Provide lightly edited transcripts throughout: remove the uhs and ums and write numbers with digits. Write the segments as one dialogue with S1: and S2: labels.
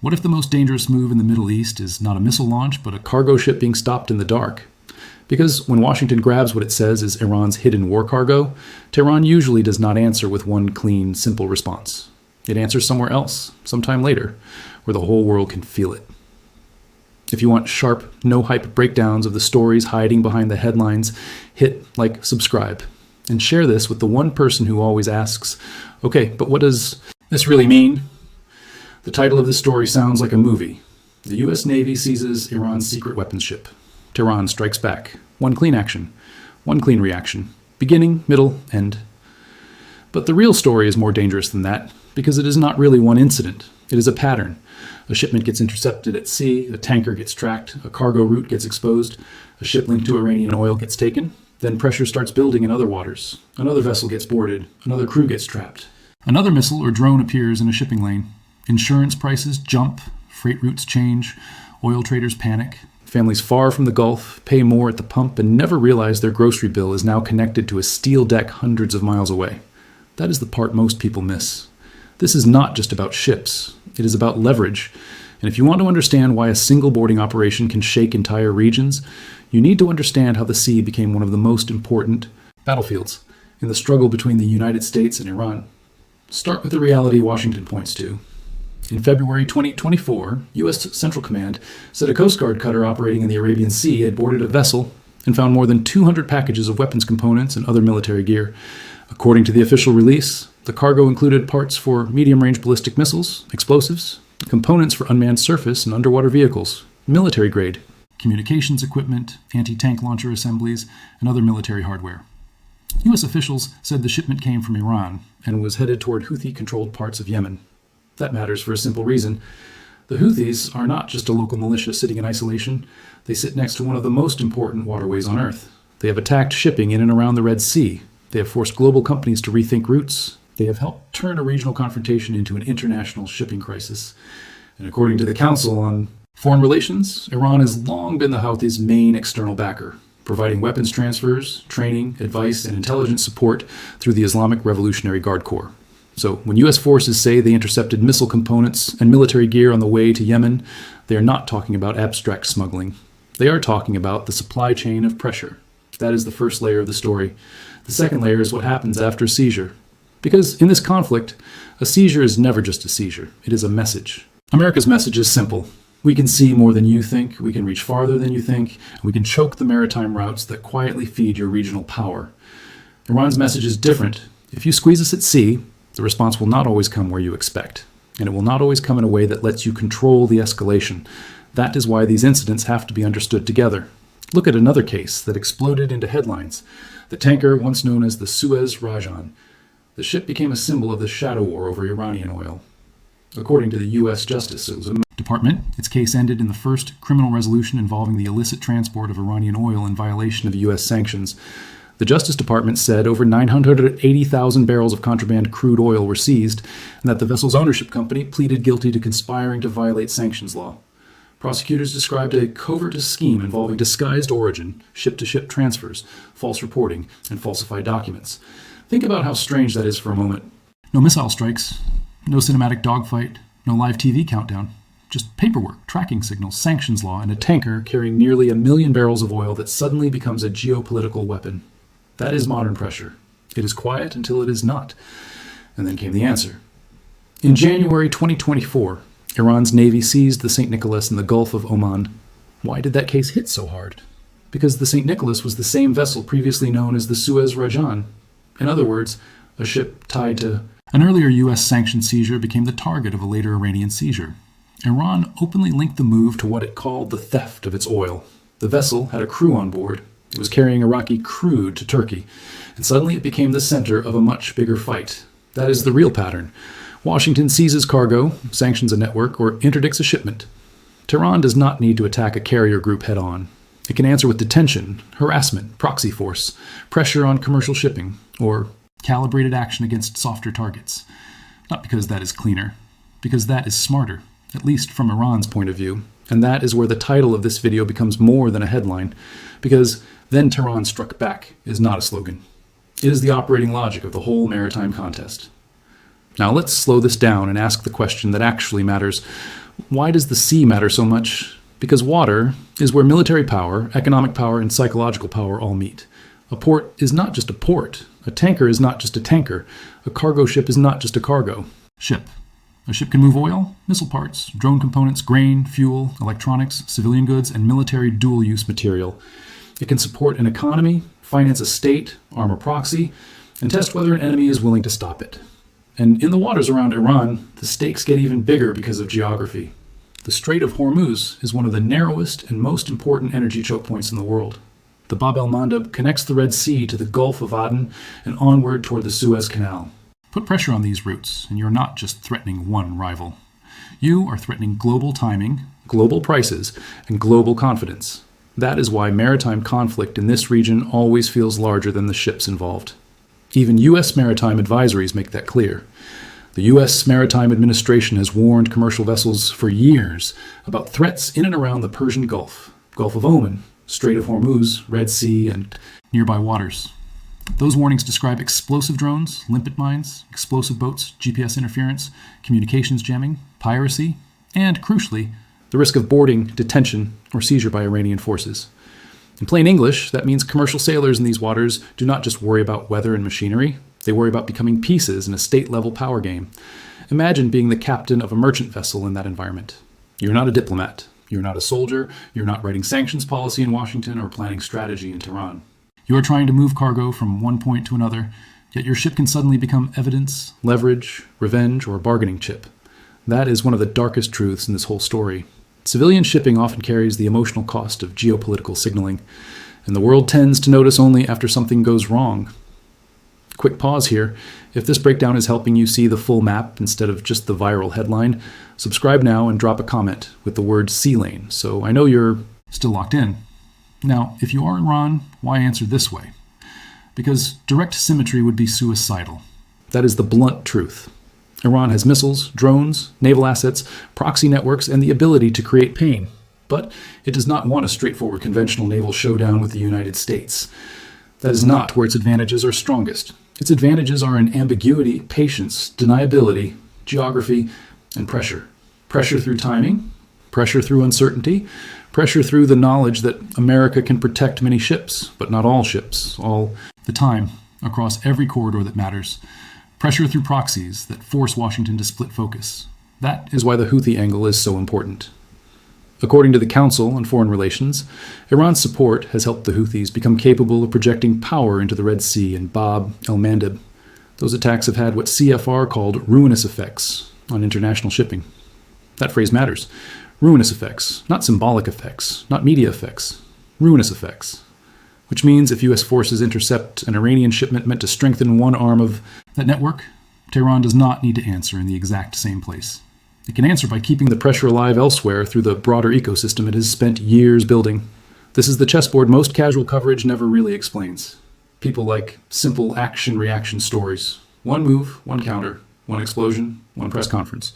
S1: What if the most dangerous move in the Middle East is not a missile launch, but a cargo ship being stopped in the dark? Because when Washington grabs what it says is Iran's hidden war cargo, Tehran usually does not answer with one clean, simple response. It answers somewhere else, sometime later, where the whole world can feel it. If you want sharp, no-hype breakdowns of the stories hiding behind the headlines, hit like, subscribe, and share this with the one person who always asks, okay, but what does this really mean? The title of this story sounds like a movie. The U.S. Navy seizes Iran's secret weapons ship. Tehran strikes back. One clean action. One clean reaction. Beginning, middle, end. But the real story is more dangerous than that, because it is not really one incident. It is a pattern. A shipment gets intercepted at sea, a tanker gets tracked, a cargo route gets exposed, a ship linked to Iranian oil gets taken, then pressure starts building in other waters. Another vessel gets boarded, another crew gets trapped. Another missile or drone appears in a shipping lane. Insurance prices jump, freight routes change, oil traders panic. Families far from the Gulf pay more at the pump and never realize their grocery bill is now connected to a steel deck hundreds of miles away. That is the part most people miss. This is not just about ships. It is about leverage. And if you want to understand why a single boarding operation can shake entire regions, you need to understand how the sea became one of the most important battlefields in the struggle between the United States and Iran. Start with the reality Washington points to. In February 2024, U.S. Central Command said a Coast Guard cutter operating in the Arabian Sea had boarded a vessel and found more than 200 packages of weapons components and other military gear. According to the official release, the cargo included parts for medium-range ballistic missiles, explosives, components for unmanned surface and underwater vehicles, military-grade, communications equipment, anti-tank launcher assemblies, and other military hardware. U.S. officials said the shipment came from Iran and was headed toward Houthi-controlled parts of Yemen. That matters for a simple reason. The Houthis are not just a local militia sitting in isolation. They sit next to one of the most important waterways on Earth. They have attacked shipping in and around the Red Sea. They have forced global companies to rethink routes. They have helped turn a regional confrontation into an international shipping crisis. And according to the Council on Foreign Relations, Iran has long been the Houthis' main external backer, providing weapons transfers, training, advice, and intelligence support through the Islamic Revolutionary Guard Corps. So when U.S. forces say they intercepted missile components and military gear on the way to Yemen, they are not talking about abstract smuggling. They are talking about the supply chain of pressure. That is the first layer of the story. The second layer is what happens after a seizure. Because in this conflict, a seizure is never just a seizure. It is a message. America's message is simple. We can see more than you think, we can reach farther than you think, and we can choke the maritime routes that quietly feed your regional power. Iran's message is different. If you squeeze us at sea, the response will not always come where you expect, and it will not always come in a way that lets you control the escalation. That is why these incidents have to be understood together. Look at another case that exploded into headlines. The tanker once known as the Suez Rajan. The ship became a symbol of the shadow war over Iranian oil. According to the U.S. Justice Department, its case ended in the first criminal resolution involving the illicit transport of Iranian oil in violation of U.S. sanctions. The Justice Department said over 980,000 barrels of contraband crude oil were seized, and that the vessel's ownership company pleaded guilty to conspiring to violate sanctions law. Prosecutors described a covert scheme involving disguised origin, ship-to-ship transfers, false reporting, and falsified documents. Think about how strange that is for a moment. No missile strikes, no cinematic dogfight, no live TV countdown. Just paperwork, tracking signals, sanctions law, and a tanker carrying nearly 1 million barrels of oil that suddenly becomes a geopolitical weapon. That is modern pressure. It is quiet until it is not. And then came the answer. In January 2024, Iran's Navy seized the St. Nikolas in the Gulf of Oman. Why did that case hit so hard? Because the St. Nikolas was the same vessel previously known as the Suez Rajan. In other words, a ship tied to an earlier U.S. sanctioned seizure became the target of a later Iranian seizure. Iran openly linked the move to what it called the theft of its oil. The vessel had a crew on board. It was carrying Iraqi crude to Turkey, and suddenly it became the center of a much bigger fight. That is the real pattern. Washington seizes cargo, sanctions a network, or interdicts a shipment. Tehran does not need to attack a carrier group head-on. It can answer with detention, harassment, proxy force, pressure on commercial shipping, or calibrated action against softer targets. Not because that is cleaner, because that is smarter, at least from Iran's point of view. And that is where the title of this video becomes more than a headline, because "Then Tehran struck back" is not a slogan. It is the operating logic of the whole maritime contest. Now let's slow this down and ask the question that actually matters. Why does the sea matter so much? Because water is where military power, economic power, and psychological power all meet. A port is not just a port. A tanker is not just a tanker. A cargo ship is not just a cargo. Ship. A ship can move oil, missile parts, drone components, grain, fuel, electronics, civilian goods, and military dual-use material. It can support an economy, finance a state, arm a proxy, and test whether an enemy is willing to stop it. And in the waters around Iran, the stakes get even bigger because of geography. The Strait of Hormuz is one of the narrowest and most important energy choke points in the world. The Bab el-Mandeb connects the Red Sea to the Gulf of Aden and onward toward the Suez Canal. Put pressure on these routes, and you're not just threatening one rival. You are threatening global timing, global prices, and global confidence. That is why maritime conflict in this region always feels larger than the ships involved. Even U.S. maritime advisories make that clear. The U.S. Maritime Administration has warned commercial vessels for years about threats in and around the Persian Gulf, Gulf of Oman, Strait of Hormuz, Red Sea, and nearby waters. Those warnings describe explosive drones, limpet mines, explosive boats, GPS interference, communications jamming, piracy, and, crucially, the risk of boarding, detention, or seizure by Iranian forces. In plain English, that means commercial sailors in these waters do not just worry about weather and machinery, they worry about becoming pieces in a state-level power game. Imagine being the captain of a merchant vessel in that environment. You're not a diplomat, you're not a soldier, you're not writing sanctions policy in Washington or planning strategy in Tehran. You are trying to move cargo from one point to another, yet your ship can suddenly become evidence, leverage, revenge, or a bargaining chip. That is one of the darkest truths in this whole story. Civilian shipping often carries the emotional cost of geopolitical signaling, and the world tends to notice only after something goes wrong. Quick pause here. If this breakdown is helping you see the full map instead of just the viral headline, subscribe now and drop a comment with the word sea lane, so I know you're still locked in. Now, if you are Iran, why answer this way? Because direct symmetry would be suicidal. That is the blunt truth. Iran has missiles, drones, naval assets, proxy networks, and the ability to create pain. But it does not want a straightforward conventional naval showdown with the United States. That is not where its advantages are strongest. Its advantages are in ambiguity, patience, deniability, geography, and pressure. Pressure through timing, pressure through uncertainty, pressure through the knowledge that America can protect many ships, but not all ships, all the time, across every corridor that matters. Pressure through proxies that force Washington to split focus. That is why the Houthi angle is so important. According to the Council on Foreign Relations, Iran's support has helped the Houthis become capable of projecting power into the Red Sea and Bab el-Mandeb. Those attacks have had what CFR called ruinous effects on international shipping. That phrase matters. Ruinous effects, not symbolic effects, not media effects. Ruinous effects. Which means if U.S. forces intercept an Iranian shipment meant to strengthen one arm of that network, Tehran does not need to answer in the exact same place. It can answer by keeping the pressure alive elsewhere through the broader ecosystem it has spent years building. This is the chessboard most casual coverage never really explains. People like simple action-reaction stories. One move, one counter, one explosion, one press conference.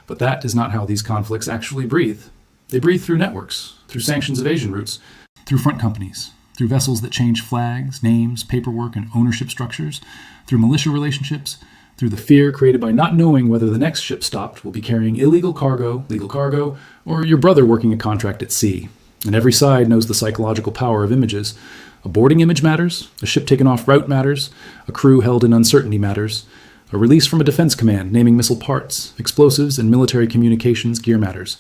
S1: But that is not how these conflicts actually breathe. They breathe through networks, through sanctions evasion routes, through front companies, through vessels that change flags, names, paperwork, and ownership structures, through militia relationships, through the fear created by not knowing whether the next ship stopped will be carrying illegal cargo, legal cargo, or your brother working a contract at sea. And every side knows the psychological power of images. A boarding image matters, a ship taken off route matters, a crew held in uncertainty matters, a release from a defense command naming missile parts, explosives, and military communications gear matters.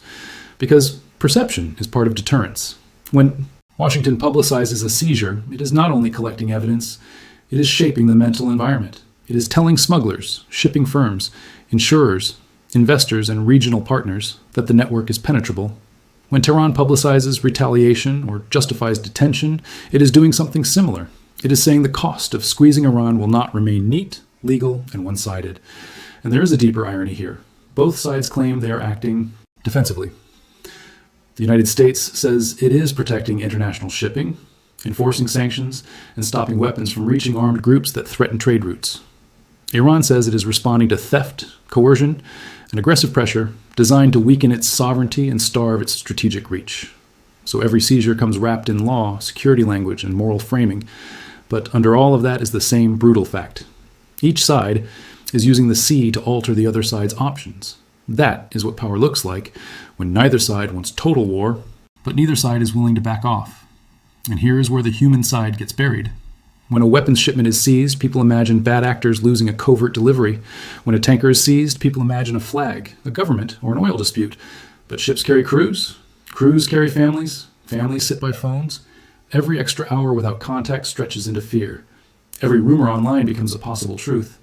S1: Because perception is part of deterrence. When Washington publicizes a seizure, it is not only collecting evidence, it is shaping the mental environment. It is telling smugglers, shipping firms, insurers, investors, and regional partners that the network is penetrable. When Tehran publicizes retaliation or justifies detention, it is doing something similar. It is saying the cost of squeezing Iran will not remain neat, legal, and one-sided. And there is a deeper irony here. Both sides claim they are acting defensively. The United States says it is protecting international shipping, enforcing sanctions, and stopping weapons from reaching armed groups that threaten trade routes. Iran says it is responding to theft, coercion, and aggressive pressure designed to weaken its sovereignty and starve its strategic reach. So every seizure comes wrapped in law, security language, and moral framing. But under all of that is the same brutal fact. Each side is using the sea to alter the other side's options. That is what power looks like when neither side wants total war, but neither side is willing to back off. And here is where the human side gets buried. When a weapons shipment is seized, people imagine bad actors losing a covert delivery. When a tanker is seized, people imagine a flag, a government, or an oil dispute. But ships carry crews. Crews carry families. Families sit by phones. Every extra hour without contact stretches into fear. Every rumor online becomes a possible truth.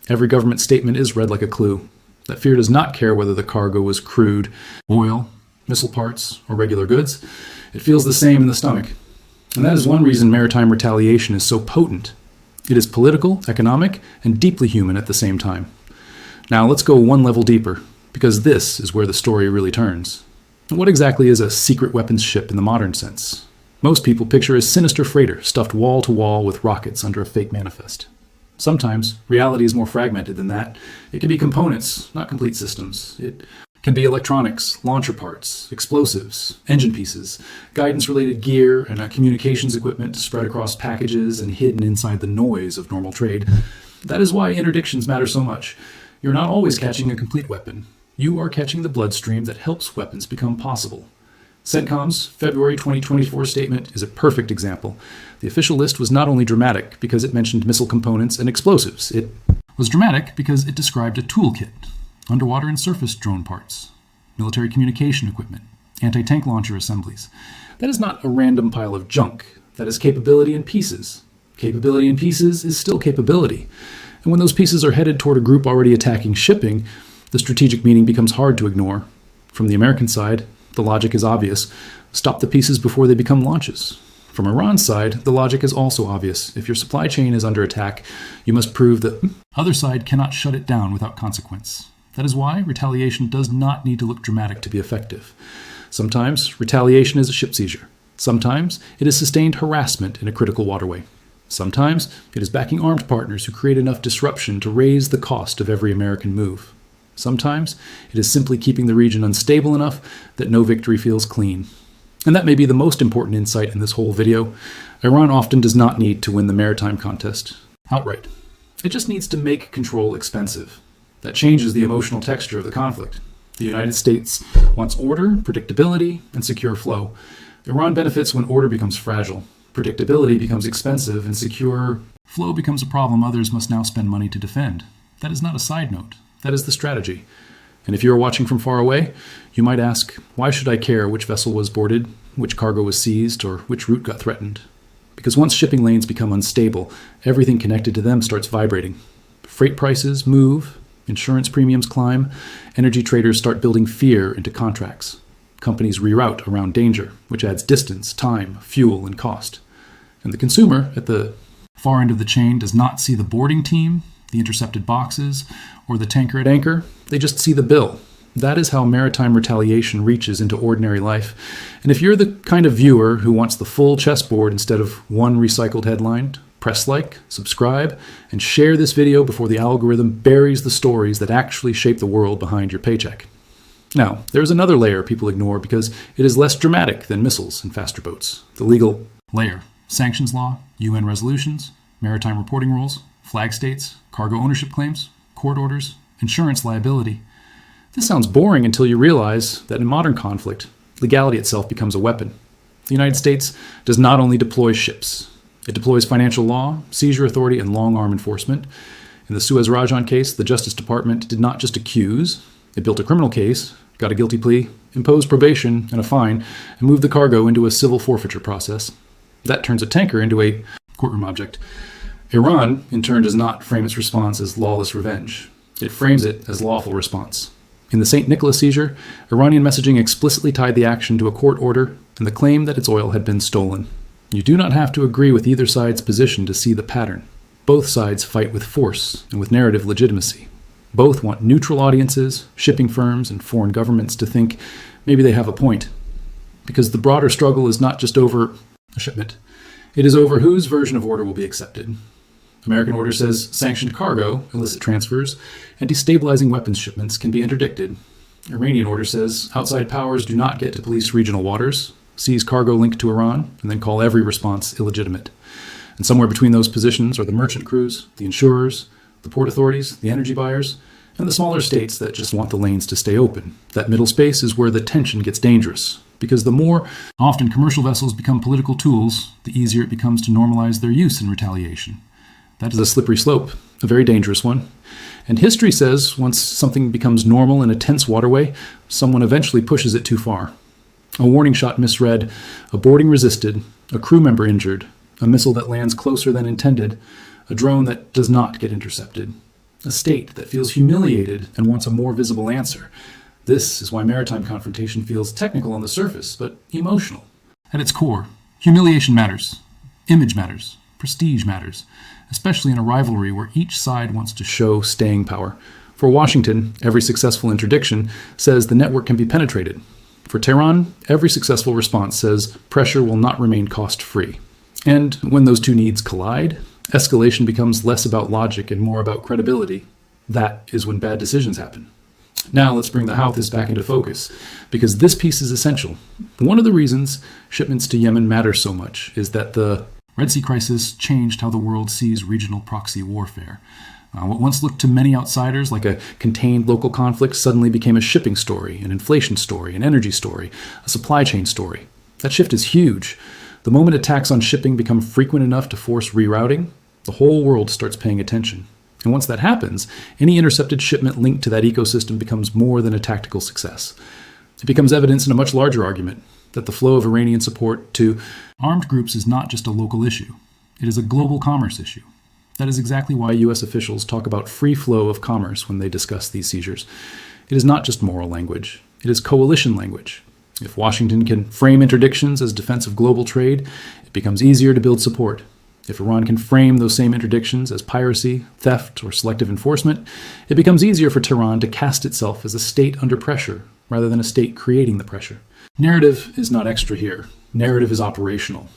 S1: Every government statement is read like a clue. That fear does not care whether the cargo was crude, oil, missile parts, or regular goods. It feels the same in the stomach. And that is one reason maritime retaliation is so potent. It is political, economic, and deeply human at the same time. Now let's go one level deeper, because this is where the story really turns. And what exactly is a secret weapons ship in the modern sense? Most people picture a sinister freighter stuffed wall to wall with rockets under a fake manifest. Sometimes reality is more fragmented than that. It can be components, not complete systems. It can be electronics, launcher parts, explosives, engine pieces, guidance-related gear, and communications equipment spread across packages and hidden inside the noise of normal trade. That is why interdictions matter so much. You're not always catching a complete weapon. You are catching the bloodstream that helps weapons become possible. CENTCOM's February 2024 statement is a perfect example. The official list was not only dramatic because it mentioned missile components and explosives. It was dramatic because it described a toolkit, underwater and surface drone parts, military communication equipment, anti-tank launcher assemblies. That is not a random pile of junk. That is capability in pieces. Capability in pieces is still capability. And when those pieces are headed toward a group already attacking shipping, the strategic meaning becomes hard to ignore. From the American side, the logic is obvious. Stop the pieces before they become launches. From Iran's side, the logic is also obvious. If your supply chain is under attack, you must prove that the other side cannot shut it down without consequence. That is why retaliation does not need to look dramatic to be effective. Sometimes retaliation is a ship seizure. Sometimes it is sustained harassment in a critical waterway. Sometimes it is backing armed partners who create enough disruption to raise the cost of every American move. Sometimes it is simply keeping the region unstable enough that no victory feels clean. And that may be the most important insight in this whole video. Iran often does not need to win the maritime contest outright. It just needs to make control expensive. That changes the emotional texture of the conflict. The United States wants order, predictability, and secure flow. Iran benefits when order becomes fragile, predictability becomes expensive, and secure flow becomes a problem others must now spend money to defend. That is not a side note. That is the strategy. And if you are watching from far away, you might ask, why should I care which vessel was boarded, which cargo was seized, or which route got threatened? Because once shipping lanes become unstable, everything connected to them starts vibrating. Freight prices move, insurance premiums climb, energy traders start building fear into contracts. Companies reroute around danger, which adds distance, time, fuel, and cost. And the consumer at the far end of the chain does not see the boarding team, the intercepted boxes, or the tanker at anchor. They just see the bill. That is how maritime retaliation reaches into ordinary life. And if you're the kind of viewer who wants the full chessboard instead of one recycled headline, press like, subscribe, and share this video before the algorithm buries the stories that actually shape the world behind your paycheck. Now, there's another layer people ignore because it is less dramatic than missiles and faster boats. The legal layer. Sanctions law, UN resolutions, maritime reporting rules, flag states, cargo ownership claims, court orders, insurance liability. This sounds boring until you realize that in modern conflict, legality itself becomes a weapon. The United States does not only deploy ships. It deploys financial law, seizure authority, and long-arm enforcement. In the Suez Rajan case, the Justice Department did not just accuse. It built a criminal case, got a guilty plea, imposed probation and a fine, and moved the cargo into a civil forfeiture process. That turns a tanker into a courtroom object. Iran, in turn, does not frame its response as lawless revenge. It frames it as lawful response. In the St. Nikolas seizure, Iranian messaging explicitly tied the action to a court order and the claim that its oil had been stolen. You do not have to agree with either side's position to see the pattern. Both sides fight with force and with narrative legitimacy. Both want neutral audiences, shipping firms, and foreign governments to think maybe they have a point. Because the broader struggle is not just over a shipment. It is over whose version of order will be accepted. American order says sanctioned cargo, illicit transfers, and destabilizing weapons shipments can be interdicted. Iranian order says outside powers do not get to police regional waters, seize cargo linked to Iran, and then call every response illegitimate. And somewhere between those positions are the merchant crews, the insurers, the port authorities, the energy buyers, and the smaller states that just want the lanes to stay open. That middle space is where the tension gets dangerous, because the more often commercial vessels become political tools, the easier it becomes to normalize their use in retaliation. That is a slippery slope, a very dangerous one. And history says once something becomes normal in a tense waterway, someone eventually pushes it too far. A warning shot misread, a boarding resisted, a crew member injured, a missile that lands closer than intended, a drone that does not get intercepted, a state that feels humiliated and wants a more visible answer. This is why maritime confrontation feels technical on the surface, but emotional. At its core, humiliation matters, image matters, prestige matters, especially in a rivalry where each side wants to show staying power. For Washington, every successful interdiction says the network can be penetrated. For Tehran, every successful response says pressure will not remain cost-free. And when those two needs collide, escalation becomes less about logic and more about credibility. That is when bad decisions happen. Now let's bring the Houthis back into focus, because this piece is essential. One of the reasons shipments to Yemen matter so much is that the Red Sea crisis changed how the world sees regional proxy warfare. What once looked to many outsiders like a contained local conflict suddenly became a shipping story, an inflation story, an energy story, a supply chain story. That shift is huge. The moment attacks on shipping become frequent enough to force rerouting, the whole world starts paying attention. And once that happens, any intercepted shipment linked to that ecosystem becomes more than a tactical success. It becomes evidence in a much larger argument that the flow of Iranian support to armed groups is not just a local issue. It is a global commerce issue. That is exactly why U.S. officials talk about free flow of commerce when they discuss these seizures. It is not just moral language. It is coalition language. If Washington can frame interdictions as defense of global trade, it becomes easier to build support. If Iran can frame those same interdictions as piracy, theft, or selective enforcement, it becomes easier for Tehran to cast itself as a state under pressure rather than a state creating the pressure. Narrative is not extra here. Narrative is operational.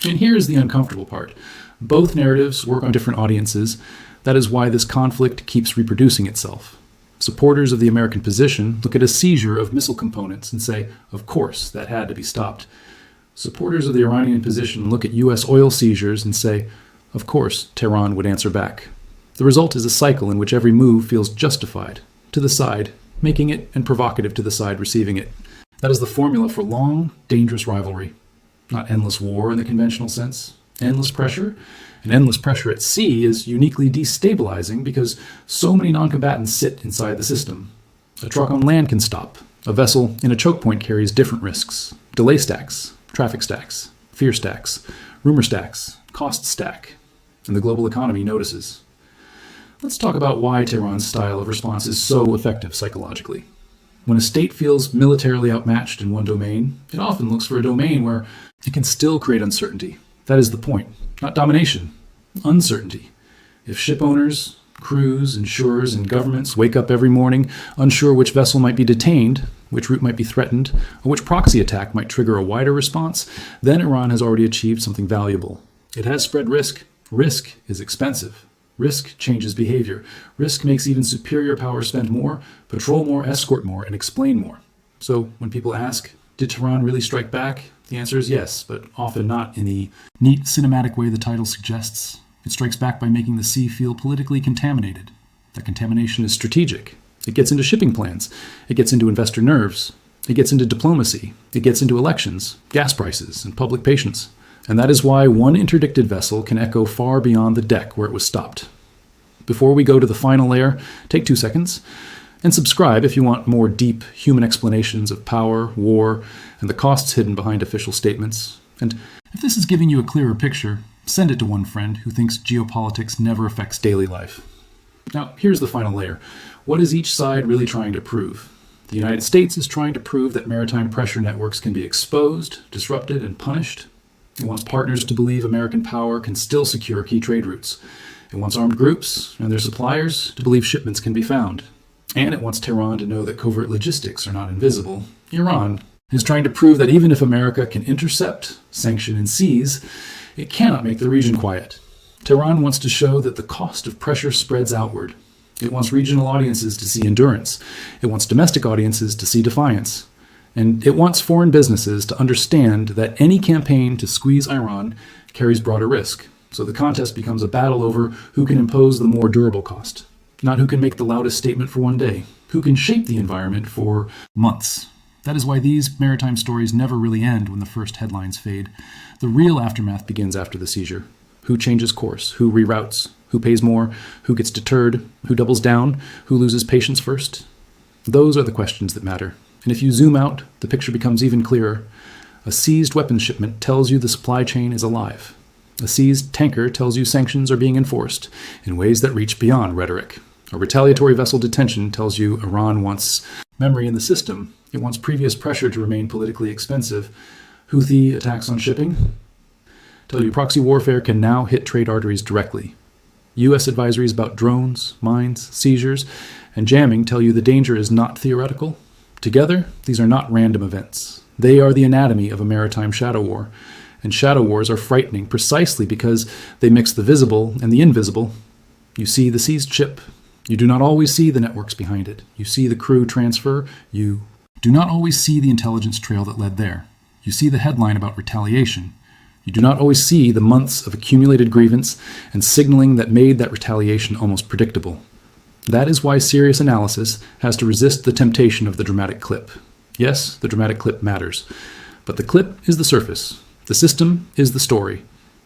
S1: And here is the uncomfortable part. Both narratives work on different audiences. That is why this conflict keeps reproducing itself. Supporters of the American position look at a seizure of missile components and say, of course, that had to be stopped. Supporters of the Iranian position look at U.S. oil seizures and say, of course, Tehran would answer back. The result is a cycle in which every move feels justified to the side making it and provocative to the side receiving it. That is the formula for long, dangerous rivalry. Not endless war in the conventional sense. Endless pressure. And endless pressure at sea is uniquely destabilizing because so many non-combatants sit inside the system. A truck on land can stop. A vessel in a choke point carries different risks. Delay stacks, traffic stacks, fear stacks, rumor stacks, cost stack. And the global economy notices. Let's talk about why Tehran's style of response is so effective psychologically. When a state feels militarily outmatched in one domain, it often looks for a domain where it can still create uncertainty. That is the point. Not domination. Uncertainty. If ship owners, crews, insurers, and governments wake up every morning unsure which vessel might be detained, which route might be threatened, or which proxy attack might trigger a wider response, then Iran has already achieved something valuable. It has spread risk. Risk is expensive. Risk changes behavior. Risk makes even superior power spend more, patrol more, escort more, and explain more. So when people ask, did Tehran really strike back? The answer is yes, but often not in the neat cinematic way the title suggests. It strikes back by making the sea feel politically contaminated. That contamination is strategic. It gets into shipping plans. It gets into investor nerves. It gets into diplomacy. It gets into elections, gas prices, and public patience. And that is why one interdicted vessel can echo far beyond the deck where it was stopped. Before we go to the final layer, take 2 seconds and subscribe if you want more deep human explanations of power, war, and the costs hidden behind official statements. And if this is giving you a clearer picture, send it to one friend who thinks geopolitics never affects daily life. Now, here's the final layer. What is each side really trying to prove? The United States is trying to prove that maritime pressure networks can be exposed, disrupted, and punished. It wants partners to believe American power can still secure key trade routes. It wants armed groups and their suppliers to believe shipments can be found. And it wants Tehran to know that covert logistics are not invisible. Iran is trying to prove that even if America can intercept, sanction, and seize, it cannot make the region quiet. Tehran wants to show that the cost of pressure spreads outward. It wants regional audiences to see endurance. It wants domestic audiences to see defiance. And it wants foreign businesses to understand that any campaign to squeeze Iran carries broader risk. So the contest becomes a battle over who can impose the more durable cost. Not who can make the loudest statement for one day, who can shape the environment for months. That is why these maritime stories never really end when the first headlines fade. The real aftermath begins after the seizure. Who changes course? Who reroutes? Who pays more? Who gets deterred? Who doubles down? Who loses patience first? Those are the questions that matter. And if you zoom out, the picture becomes even clearer. A seized weapons shipment tells you the supply chain is alive. A seized tanker tells you sanctions are being enforced in ways that reach beyond rhetoric. A retaliatory vessel detention tells you Iran wants memory in the system. It wants previous pressure to remain politically expensive. Houthi attacks on shipping tell you proxy warfare can now hit trade arteries directly. U.S. advisories about drones, mines, seizures, and jamming tell you the danger is not theoretical. Together, these are not random events. They are the anatomy of a maritime shadow war. And shadow wars are frightening precisely because they mix the visible and the invisible. You see the seized ship. You do not always see the networks behind it. You see the crew transfer. You do not always see the intelligence trail that led there. You see the headline about retaliation. You do not always see the months of accumulated grievance and signaling that made that retaliation almost predictable. That is why serious analysis has to resist the temptation of the dramatic clip. Yes, the dramatic clip matters, but the clip is the surface. The system is the story.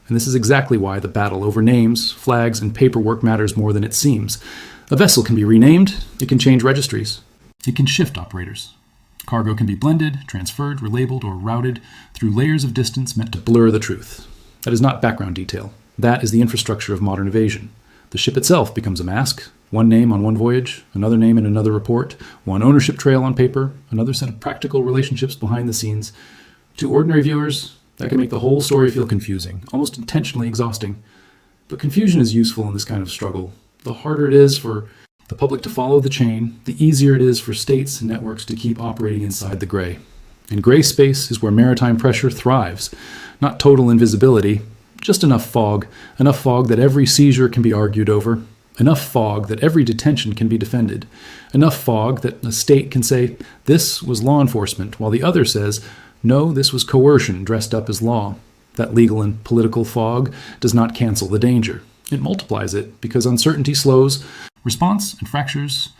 S1: And this is exactly why the battle over names, flags, and paperwork matters more than it seems. A vessel can be renamed, it can change registries, it can shift operators. Cargo can be blended, transferred, relabeled, or routed through layers of distance meant to blur the truth. That is not background detail. That is the infrastructure of modern evasion. The ship itself becomes a mask, one name on one voyage, another name in another report, one ownership trail on paper, another set of practical relationships behind the scenes. To ordinary viewers, that can make the whole story feel confusing, almost intentionally exhausting. But confusion is useful in this kind of struggle. The harder it is for the public to follow the chain, the easier it is for states and networks to keep operating inside the gray. And gray space is where maritime pressure thrives. Not total invisibility, just enough fog that every seizure can be argued over, enough fog that every detention can be defended, enough fog that a state can say, this was law enforcement, while the other says, no, this was coercion dressed up as law. That legal and political fog does not cancel the danger. It multiplies it because uncertainty slows response and fractures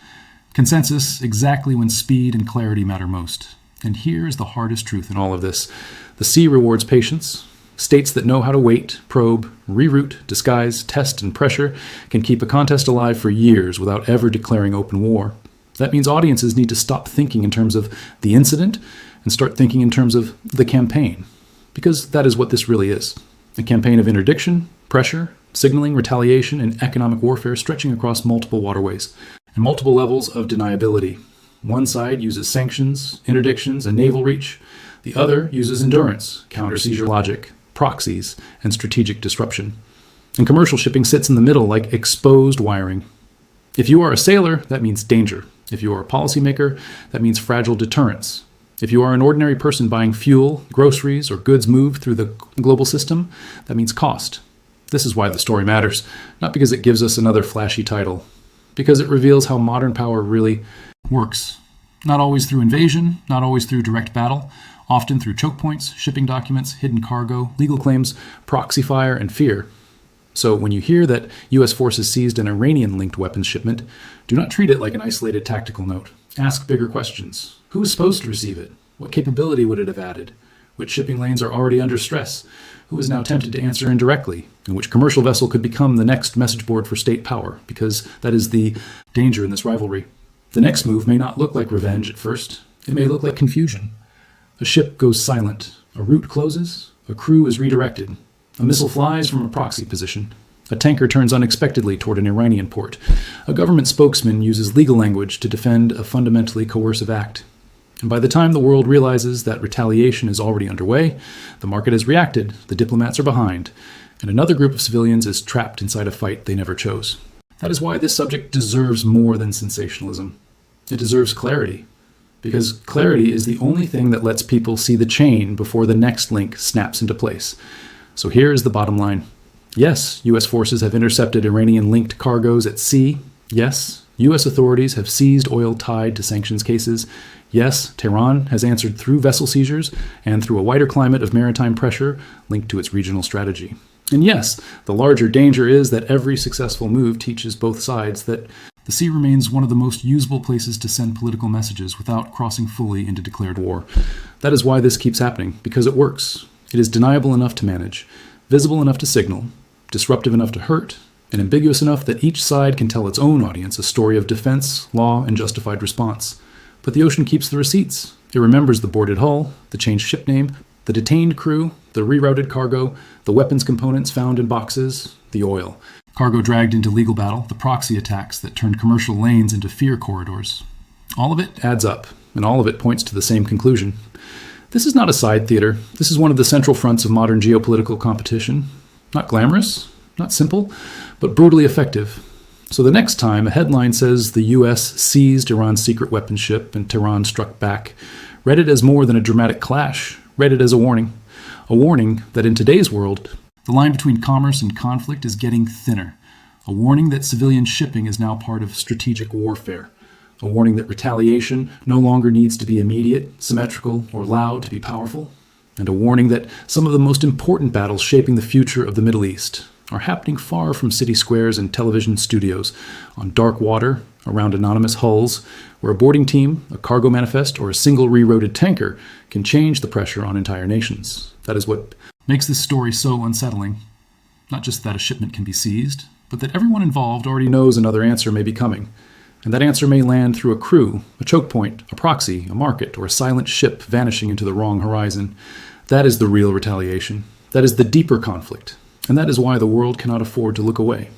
S1: consensus exactly when speed and clarity matter most. And here is the hardest truth in all of this. The sea rewards patience. States that know how to wait, probe, reroute, disguise, test, and pressure can keep a contest alive for years without ever declaring open war. That means audiences need to stop thinking in terms of the incident and start thinking in terms of the campaign. Because that is what this really is. A campaign of interdiction, pressure, signaling, retaliation, and economic warfare stretching across multiple waterways and multiple levels of deniability. One side uses sanctions, interdictions, and naval reach. The other uses endurance, counter-seizure logic, proxies, and strategic disruption. And commercial shipping sits in the middle like exposed wiring. If you are a sailor, that means danger. If you are a policymaker, that means fragile deterrence. If you are an ordinary person buying fuel, groceries, or goods moved through the global system, that means cost. This is why the story matters, not because it gives us another flashy title, because it reveals how modern power really works. Not always through invasion, not always through direct battle, often through choke points, shipping documents, hidden cargo, legal claims, proxy fire, and fear. So when you hear that U.S. forces seized an Iranian-linked weapons shipment, do not treat it like an isolated tactical note. Ask bigger questions. Who is supposed to receive it? What capability would it have added? Which shipping lanes are already under stress? Who is now tempted to answer indirectly? And which commercial vessel could become the next message board for state power? Because that is the danger in this rivalry. The next move may not look like revenge at first. It may look like confusion. A ship goes silent. A route closes. A crew is redirected. A missile flies from a proxy position. A tanker turns unexpectedly toward an Iranian port. A government spokesman uses legal language to defend a fundamentally coercive act. And by the time the world realizes that retaliation is already underway, the market has reacted, the diplomats are behind, and another group of civilians is trapped inside a fight they never chose. That is why this subject deserves more than sensationalism. It deserves clarity, because clarity is the only thing that lets people see the chain before the next link snaps into place. So here is the bottom line. Yes, U.S. forces have intercepted Iranian-linked cargoes at sea. Yes, U.S. authorities have seized oil tied to sanctions cases. Yes, Tehran has answered through vessel seizures and through a wider climate of maritime pressure linked to its regional strategy. And yes, the larger danger is that every successful move teaches both sides that The sea remains one of the most usable places to send political messages without crossing fully into declared war. That is why this keeps happening, because it works. It is deniable enough to manage, visible enough to signal, disruptive enough to hurt, and ambiguous enough that each side can tell its own audience a story of defense, law, and justified response. But the ocean keeps the receipts. It remembers the boarded hull, the changed ship name, the detained crew, the rerouted cargo, the weapons components found in boxes, the oil. Cargo dragged into legal battle, the proxy attacks that turned commercial lanes into fear corridors. All of it adds up, and all of it points to the same conclusion. This is not a side theater. This is one of the central fronts of modern geopolitical competition. Not glamorous, not simple, but brutally effective. So the next time a headline says the U.S. seized Iran's secret weapons ship and Tehran struck back, read it as more than a dramatic clash. Read it as a warning. A warning that in today's world, the line between commerce and conflict is getting thinner. A warning that civilian shipping is now part of strategic warfare. A warning that retaliation no longer needs to be immediate, symmetrical, or loud to be powerful. And a warning that some of the most important battles shaping the future of the Middle East are happening far from city squares and television studios, on dark water, around anonymous hulls, where a boarding team, a cargo manifest, or a single rerouted tanker can change the pressure on entire nations. That is what makes this story so unsettling. Not just that a shipment can be seized, but that everyone involved already knows another answer may be coming. And that answer may land through a crew, a choke point, a proxy, a market, or a silent ship vanishing into the wrong horizon. That is the real retaliation. That is the deeper conflict. And that is why the world cannot afford to look away.